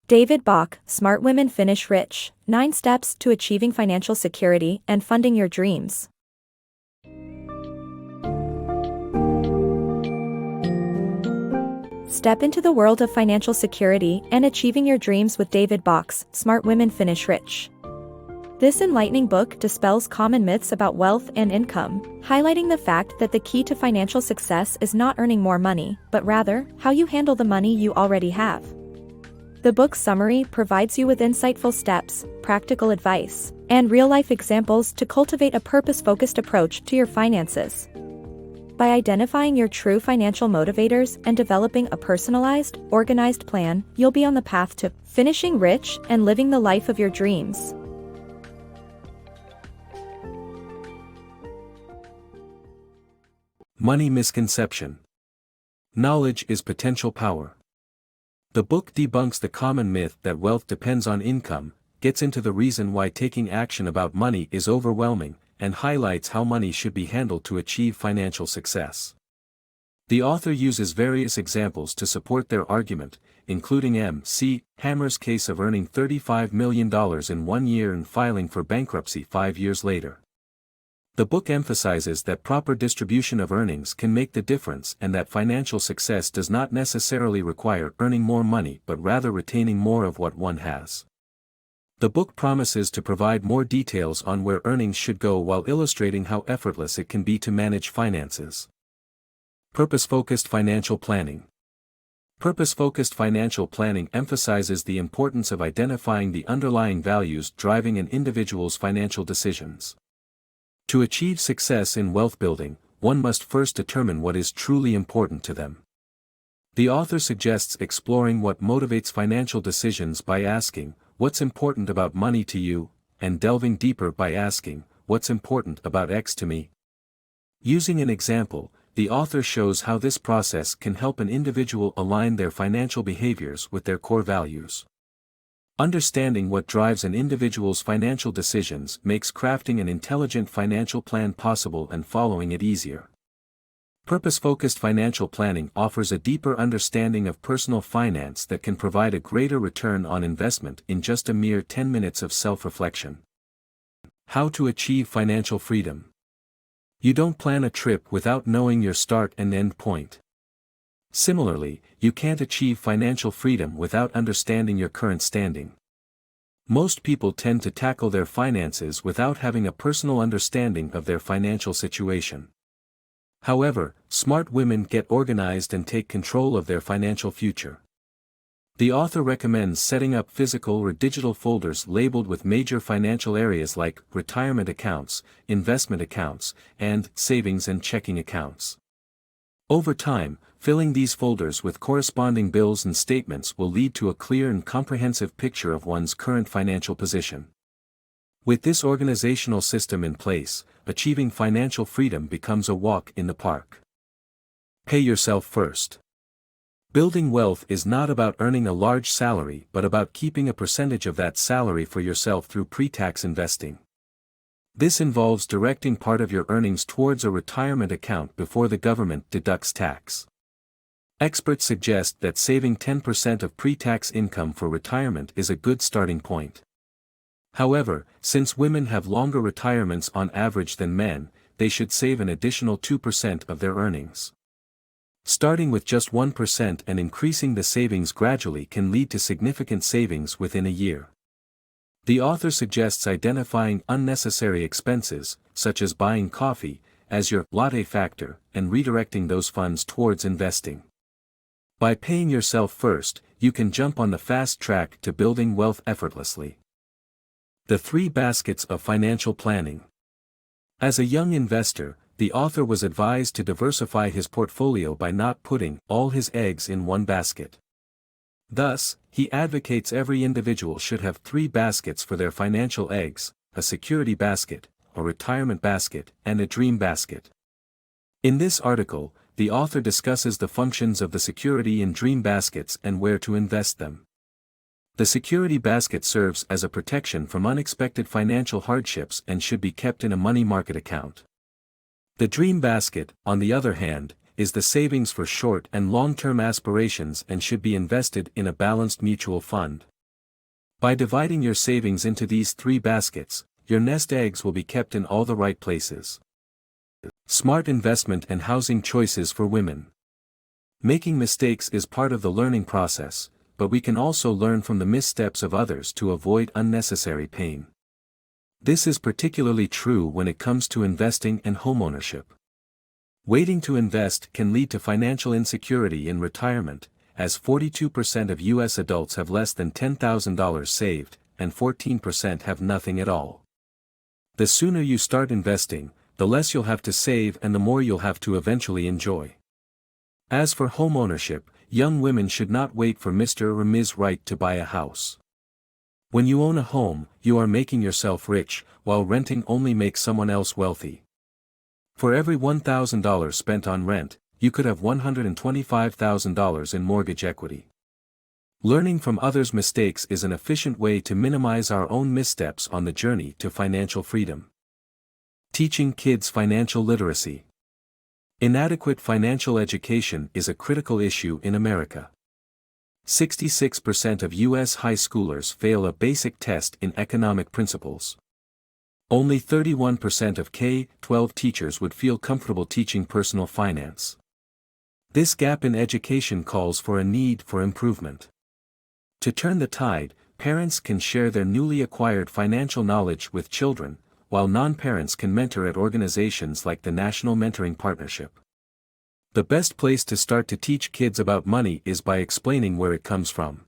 David Bach, Smart Women Finish Rich, 9 Steps to Achieving Financial Security and Funding Your Dreams. Step into the world of financial security and achieving your dreams with David Bach's Smart Women Finish Rich. This enlightening book dispels common myths about wealth and income, highlighting the fact that the key to financial success is not earning more money, but rather, how you handle the money you already have. The book's summary provides you with insightful steps, practical advice, and real-life examples to cultivate a purpose-focused approach to your finances. By identifying your true financial motivators and developing a personalized, organized plan, you'll be on the path to finishing rich and living the life of your dreams. Money misconception. Knowledge is potential power. The book debunks the common myth that wealth depends on income, gets into the reason why taking action about money is overwhelming, and highlights how money should be handled to achieve financial success. The author uses various examples to support their argument, including M.C. Hammer's case of earning $35 million in 1 year and filing for bankruptcy 5 years later. The book emphasizes that proper distribution of earnings can make the difference and that financial success does not necessarily require earning more money but rather retaining more of what one has. The book promises to provide more details on where earnings should go while illustrating how effortless it can be to manage finances. Purpose-focused financial planning. Purpose-focused financial planning emphasizes the importance of identifying the underlying values driving an individual's financial decisions. To achieve success in wealth building, one must first determine what is truly important to them. The author suggests exploring what motivates financial decisions by asking, "What's important about money to you?" and delving deeper by asking, "What's important about X to me?" Using an example, the author shows how this process can help an individual align their financial behaviors with their core values. Understanding what drives an individual's financial decisions makes crafting an intelligent financial plan possible and following it easier. Purpose-focused financial planning offers a deeper understanding of personal finance that can provide a greater return on investment in just a mere 10 minutes of self-reflection. How to achieve financial freedom. You don't plan a trip without knowing your start and end point. Similarly, you can't achieve financial freedom without understanding your current standing. Most people tend to tackle their finances without having a personal understanding of their financial situation. However, smart women get organized and take control of their financial future. The author recommends setting up physical or digital folders labeled with major financial areas like retirement accounts, investment accounts, and savings and checking accounts. Over time, filling these folders with corresponding bills and statements will lead to a clear and comprehensive picture of one's current financial position. With this organizational system in place, achieving financial freedom becomes a walk in the park. Pay yourself first. Building wealth is not about earning a large salary but about keeping a percentage of that salary for yourself through pre-tax investing. This involves directing part of your earnings towards a retirement account before the government deducts tax. Experts suggest that saving 10% of pre-tax income for retirement is a good starting point. However, since women have longer retirements on average than men, they should save an additional 2% of their earnings. Starting with just 1% and increasing the savings gradually can lead to significant savings within a year. The author suggests identifying unnecessary expenses, such as buying coffee, as your latte factor, and redirecting those funds towards investing. By paying yourself first, you can jump on the fast track to building wealth effortlessly. The 3 baskets of financial planning. As a young investor, the author was advised to diversify his portfolio by not putting all his eggs in one basket. Thus, he advocates every individual should have 3 baskets for their financial eggs: a security basket, a retirement basket, and a dream basket. In this article, the author discusses the functions of the security and dream baskets and where to invest them. The security basket serves as a protection from unexpected financial hardships and should be kept in a money market account. The dream basket, on the other hand, is the savings for short and long-term aspirations and should be invested in a balanced mutual fund. By dividing your savings into these 3 baskets, your nest eggs will be kept in all the right places. Smart investment and housing choices for women. Making mistakes is part of the learning process, but we can also learn from the missteps of others to avoid unnecessary pain. This is particularly true when it comes to investing and homeownership. Waiting to invest can lead to financial insecurity in retirement, as 42% of U.S. adults have less than $10,000 saved, and 14% have nothing at all. The sooner you start investing, the less you'll have to save and the more you'll have to eventually enjoy. As for homeownership, young women should not wait for Mr. or Ms. Right to buy a house. When you own a home, you are making yourself rich, while renting only makes someone else wealthy. For every $1,000 spent on rent, you could have $125,000 in mortgage equity. Learning from others' mistakes is an efficient way to minimize our own missteps on the journey to financial freedom. Teaching kids financial literacy. Inadequate financial education is a critical issue in America. 66% of U.S. high schoolers fail a basic test in economic principles. Only 31% of K-12 teachers would feel comfortable teaching personal finance. This gap in education calls for a need for improvement. To turn the tide, parents can share their newly acquired financial knowledge with children, while non-parents can mentor at organizations like the National Mentoring Partnership. The best place to start to teach kids about money is by explaining where it comes from.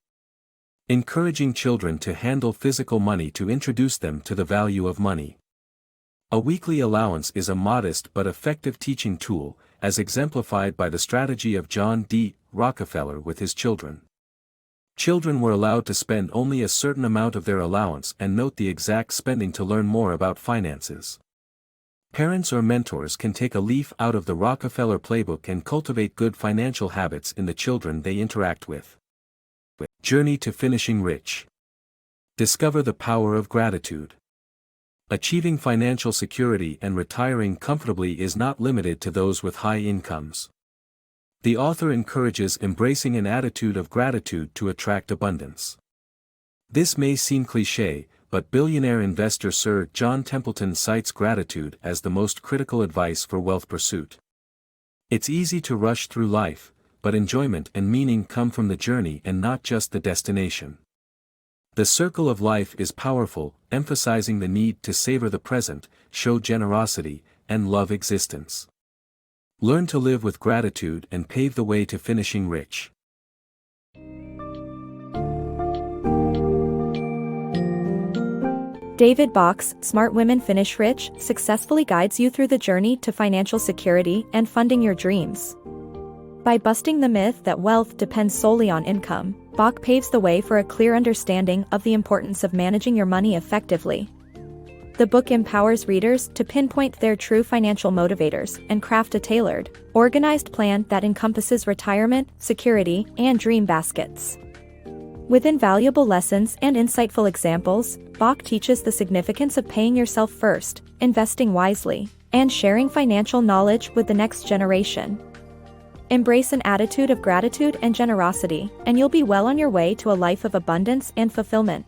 Encouraging children to handle physical money to introduce them to the value of money. A weekly allowance is a modest but effective teaching tool, as exemplified by the strategy of John D. Rockefeller with his children. Children were allowed to spend only a certain amount of their allowance and note the exact spending to learn more about finances. Parents or mentors can take a leaf out of the Rockefeller playbook and cultivate good financial habits in the children they interact with. Journey to finishing rich. Discover the power of gratitude. Achieving financial security and retiring comfortably is not limited to those with high incomes. The author encourages embracing an attitude of gratitude to attract abundance. This may seem cliché, but billionaire investor Sir John Templeton cites gratitude as the most critical advice for wealth pursuit. It's easy to rush through life, but enjoyment and meaning come from the journey and not just the destination. The circle of life is powerful, emphasizing the need to savor the present, show generosity, and love existence. Learn to live with gratitude and pave the way to finishing rich. David Bach's Smart Women Finish Rich successfully guides you through the journey to financial security and funding your dreams. By busting the myth that wealth depends solely on income, Bach paves the way for a clear understanding of the importance of managing your money effectively. The book empowers readers to pinpoint their true financial motivators and craft a tailored, organized plan that encompasses retirement, security, and dream baskets. With invaluable lessons and insightful examples, Bach teaches the significance of paying yourself first, investing wisely, and sharing financial knowledge with the next generation. Embrace an attitude of gratitude and generosity, and you'll be well on your way to a life of abundance and fulfillment.